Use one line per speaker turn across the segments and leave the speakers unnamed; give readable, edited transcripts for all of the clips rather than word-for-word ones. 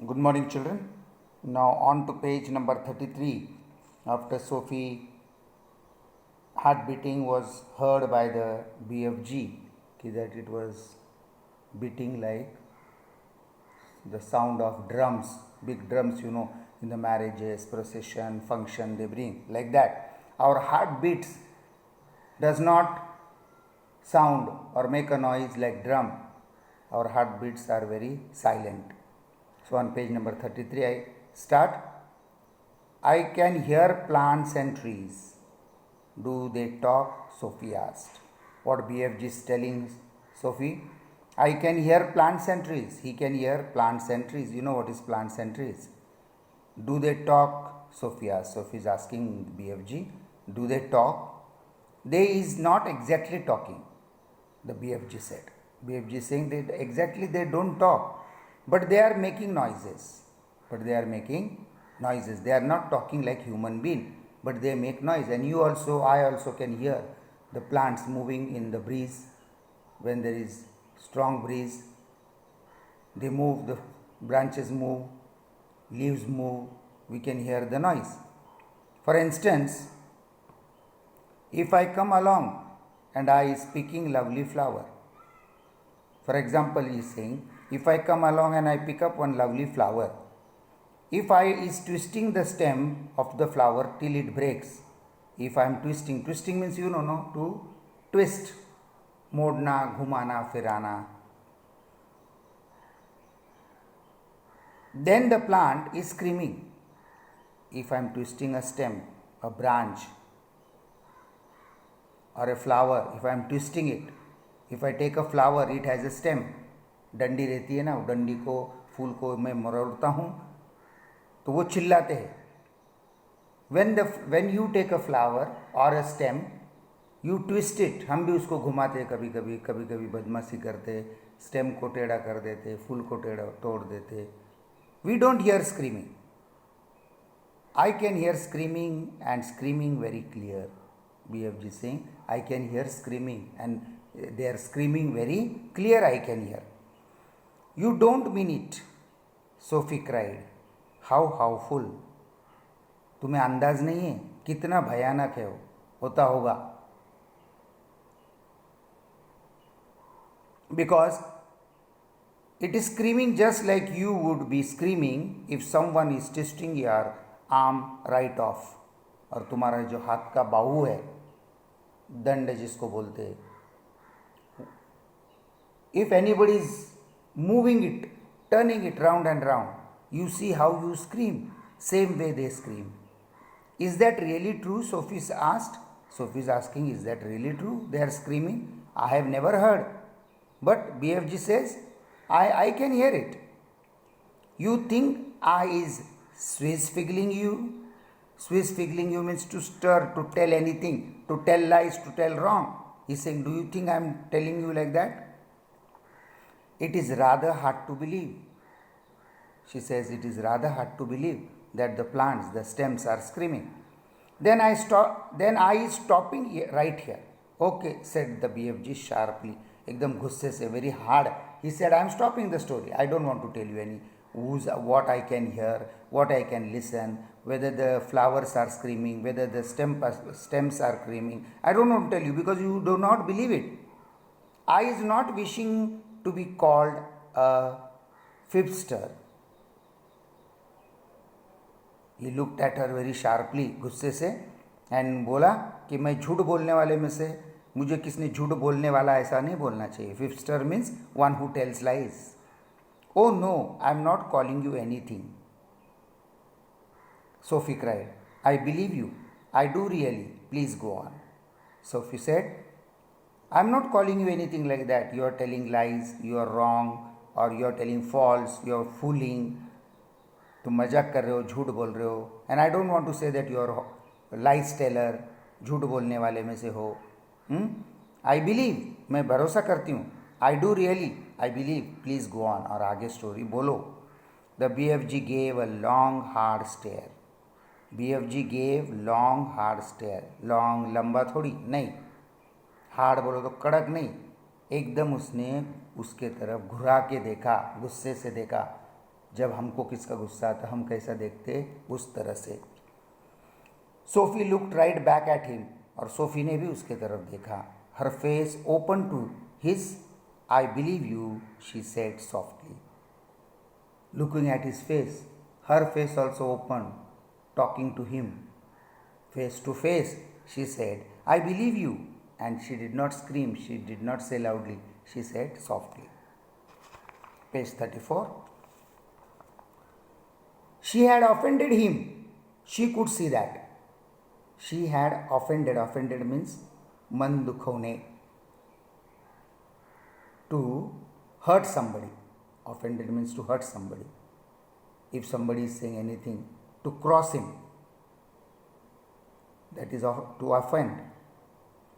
Good morning, children. Now, on to page number 33. After Sophie heart beating was heard by the BFG, that it was beating like the sound of drums, big drums, in the marriages, procession, function they bring, like that. Our heart beats does not sound or make a noise like drum. Our heartbeats are very silent. So on page number 33 I start. I can hear plants and trees. Do they talk? Sophie asked. What BFG is telling Sophie? I can hear plants and trees. He can hear plants and trees. You know what is plants and trees? Do they talk? Sophie asked. Sophie is asking BFG. Do they talk? They is not exactly talking, the BFG said. BFG is saying that exactly they don't talk, but they are making noises. They are not talking like human being, but they make noise. And I also can hear the plants moving in the breeze. When there is strong breeze, they move, the branches move, leaves move, we can hear the noise. For instance, if I come along and I is picking lovely flower. For example, he is saying, if I come along and I pick up one lovely flower, if I is twisting the stem of the flower till it breaks, if I am twisting means to twist, modna, ghumana, firana, then the plant is screaming. If I am twisting a stem, a branch, or a flower, if I am twisting it, if I take a flower, it has a stem, डंडी रहती है ना, डंडी को, फूल को मैं मरोड़ता हूँ तो वो चिल्लाते हैं. when you take a flower or a stem, you twist it. हम भी उसको घुमाते हैं, कभी कभी बदमाशी करते, स्टेम को टेढ़ा कर देते, फूल को टेढ़ा तोड़ देते. We don't hear screaming. I can hear screaming and screaming very clear. BFG saying, I can hear screaming and they are screaming very clear, I can hear. You don't mean it, Sophie cried. How full. तुम्हें अंदाज नहीं है कितना भयानक है होता होगा. Because it is screaming just like you would be screaming if someone is twisting your arm right off. और तुम्हारा जो हाथ का बाहु है, दंड जिसको बोलते हैं, if anybody is moving it, turning it round and round, you see how you scream, same way they scream. Is that really true? Sophie asked. Sophie is asking, is that really true? They are screaming. I have never heard. But BFG says, I can hear it. You think I is Swiss figgling you? Swiss figgling you means to stir, to tell anything, to tell lies, to tell wrong. He's saying, do you think I am telling you like that? It is rather hard to believe. She says, it is rather hard to believe that the plants, the stems are screaming. Then I is stopping right here. Okay, said the BFG sharply. Ekdam gusse se, very hard. He said, I am stopping the story. I don't want to tell you any what I can hear, what I can listen, whether the flowers are screaming, whether the stems are screaming. I don't want to tell you because you do not believe it. I is not wishing to be called a fibster. He looked at her very sharply, गुस्से से, and बोला कि मैं झूठ बोलने वाले में से, मुझे किसने झूठ बोलने वाला ऐसा नहीं बोलना चाहिए. Fibster means one who tells lies. Oh no, I am not calling you anything, Sophie cried. I believe you. I do really. Please go on. Sophie said, I am not calling you anything like that. You are telling lies, you are wrong, or you are telling false, you are fooling. तुम मजाक कर रहे हो, झूठ बोल रहे हो. And I don't want to say that you are lies teller, झूठ बोलने वाले में से हो. I believe, मैं भरोसा करती हूँ. I do really, I believe. Please go on. और आगे स्टोरी बोलो. The BFG gave a long hard stare. BFG gave long hard stare. Long लंबा थोड़ी नहीं, हार्ड बोलो तो कड़क नहीं, एकदम उसने उसके तरफ घुरा के देखा, गुस्से से देखा. जब हमको किसका गुस्सा आता हम कैसा देखते उस तरह से. Sophie looked right back at him, और सोफी ने भी उसके तरफ देखा. Her face open to his. I believe you, she said softly. Looking at his face, her face also opened, talking to him. Face to face, she said, I believe you. And she did not scream, she did not say loudly, she said softly. Page 34. She had offended him. She could see that. She had offended. Offended means man dukhone. To hurt somebody. Offended means to hurt somebody. If somebody is saying anything, to cross him, that is to offend.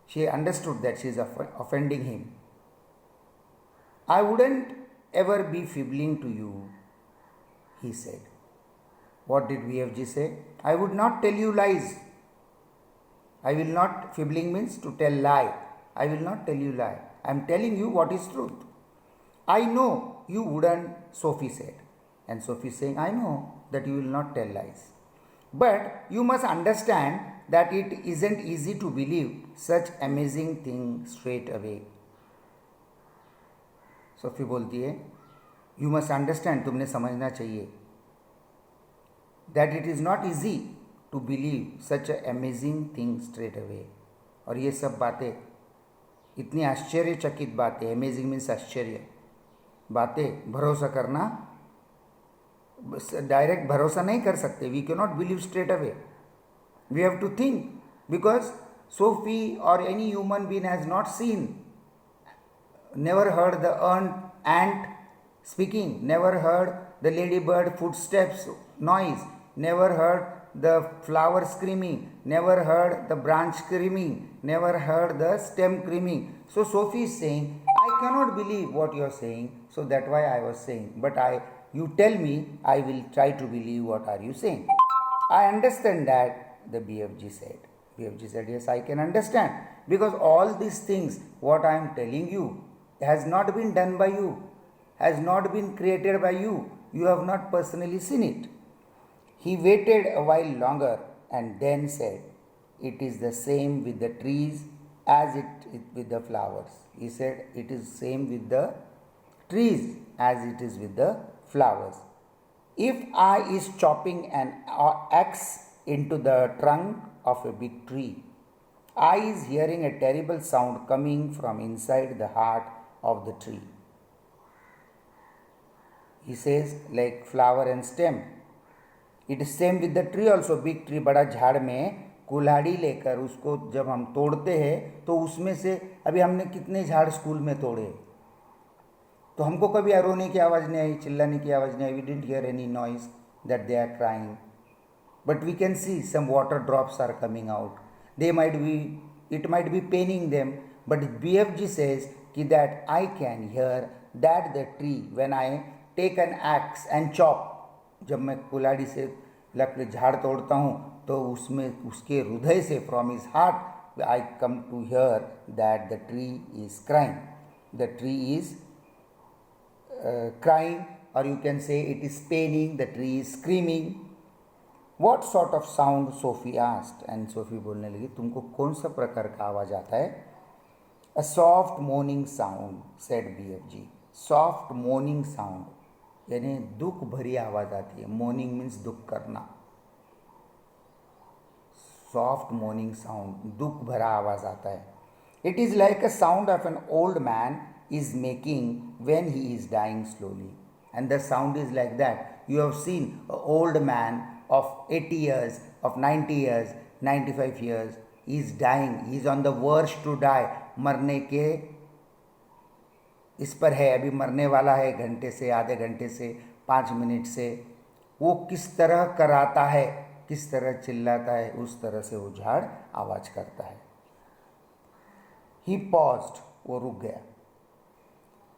She understood that she is offending him. I wouldn't ever be fibbling to you, he said. What did VFG say? I would not tell you lies. I will not, fibbling means to tell lie. I will not tell you lie. I am telling you what is truth. I know you wouldn't, Sophie said. And Sophie is saying, I know that you will not tell lies. But you must understand that it isn't easy to believe such amazing thing straight away. Sophie बोलती है, you must understand, तुमने समझना चाहिए, that it is not easy to believe such an amazing thing straight away. और ये सब बातें इतनी आश्चर्यचकित बातें, amazing means आश्चर्य बातें, भरोसा करना, डायरेक्ट भरोसा नहीं कर सकते. We can not believe straight away. We have to think, because Sophie और any human being has not seen, never heard the ant speaking, never heard the ladybird footsteps noise, never heard the flower screaming, never heard the branch screaming, never heard the stem screaming. So Sophie is saying, I cannot believe what you are saying, so that's why I was saying, but you tell me, I will try to believe what are you saying. I understand that, the BFG said. BFG said, yes, I can understand, because all these things, what I am telling you, has not been done by you, has not been created by you. You have not personally seen it. He waited a while longer and then said, it is the same with the trees as it is with the flowers. He said, it is same with the trees as it is with the flowers. If I is chopping an axe into the trunk of a big tree, I is hearing a terrible sound coming from inside the heart of the tree. He says, like flower and stem. It is same with the tree also. Big tree, बड़ा झाड़ में कुल्हाड़ी लेकर उसको जब हम तोड़ते हैं तो उसमें से अभी हमने कितने झाड़ स्कूल में तोड़े, तो हमको कभी रोने की आवाज़ नहीं आई, चिल्लाने की आवाज़ नहीं आई. We didn't hear any noise that they are crying, but we can see some water drops are coming out. They might be, it might be paining them, but BFG says कि that I can hear that the tree when I take an axe and chop. जब मैं कुल्हाड़ी से लकड़ी झाड़ तोड़ता हूँ तो उसमें उसके हृदय से, from his heart, I come to hear that the tree is crying. The tree is crying, or you can say it is paining, the tree is screaming. What sort of sound, Sophie asked. And Sophie बोलने लगी, तुमको कौन सा प्रकार का आवाज़ आता है? A soft moaning sound, said BFG. Soft moaning sound, यानी दुख भरी आवाज़ आती है. Moaning means दुख करना. Soft moaning sound, दुख भरा आवाज़ आता है. It is like a sound of an old man is making when he is dying slowly. And the sound is like that. You have seen an old man of 80 years, of 90 years, 95 years, he is dying, he is on the verge to die. मरने के इस पर है, अभी मरने वाला है, घंटे से, आधे घंटे से, 5 मिनट से. वो किस तरह कराता है, किस तरह चिल्लाता है, उस तरह से वो झाड़ आवाज़ करता है. He paused, वो रुक गया.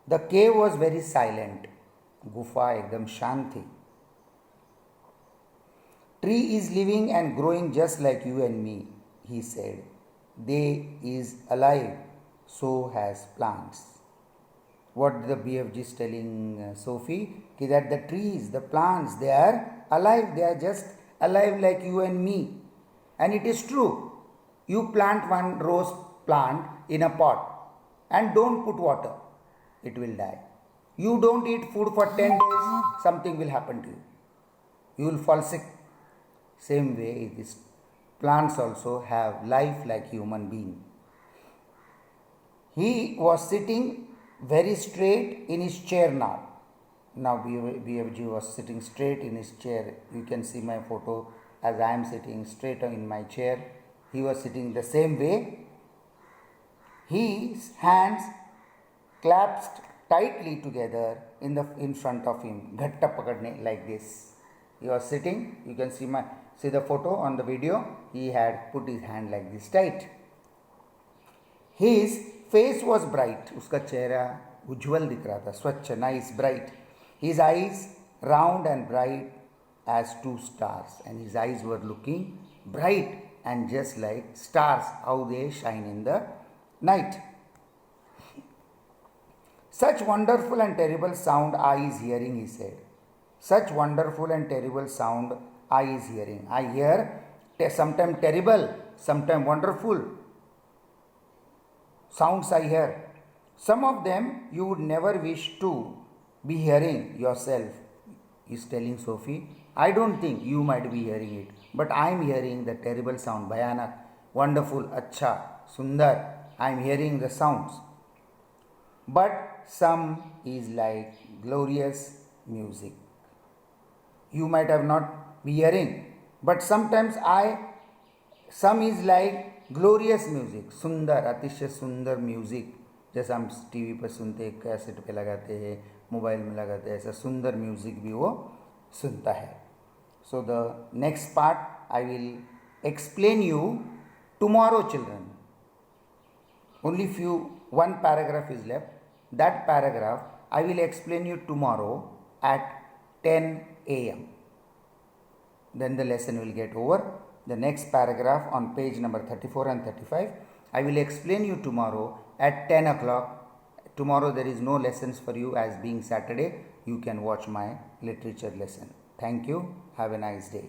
The cave was very silent. गुफा एकदम शांत थी. Tree is living and growing just like you and me, he said. They is alive, so has plants. what the BFG is telling Sophie, that the trees, the plants, they are alive, they are just alive like you and me. And it is true. You plant one rose plant in a pot and don't put water, it will die. You don't eat food for 10 days, something will happen to you. You will fall sick. Same way, these plants also have life like human being. He was sitting very straight in his chair now. Now BFG was sitting straight in his chair. You can see my photo as I am sitting straight in my chair. He was sitting the same way. His hands clasped tightly together in front of him. Ghatta pakadne, like this. He was sitting. You can see the photo on the video. He had put his hand like this tight. His face was bright. उसका चेहरा उज्जवल दिख रहा था, स्वच्छ, nice, bright. His eyes round and bright as two stars, and his eyes were looking bright and just like stars, how they shine in the night. Such wonderful and terrible sound I is hearing, he said. Such wonderful and terrible sound I is hearing. I hear sometimes terrible, sometimes wonderful sounds I hear. Some of them you would never wish to be hearing yourself, is telling Sophie. I don't think you might be hearing it, but I am hearing the terrible sound, Bhayanak, wonderful, Acha, Sundar. I am hearing the sounds. But some is like glorious music. You might have not be hearing, but sometimes some is like glorious music, Sundar, अतिशय सुंदर music, जैसा हम TV पर सुनते हैं, cassette पे लगाते हैं, मोबाइल में लगाते हैं, ऐसा सुंदर म्यूजिक भी वो सुनता है. So the next part I will explain you tomorrow, children. Only one paragraph is left. That paragraph I will explain you tomorrow at 10 a.m. Then the lesson will get over. The next paragraph on page number 34 and 35 I will explain you tomorrow at 10 o'clock. Tomorrow there is no lessons for you, as being Saturday. You can watch my literature lesson. Thank you. Have a nice day.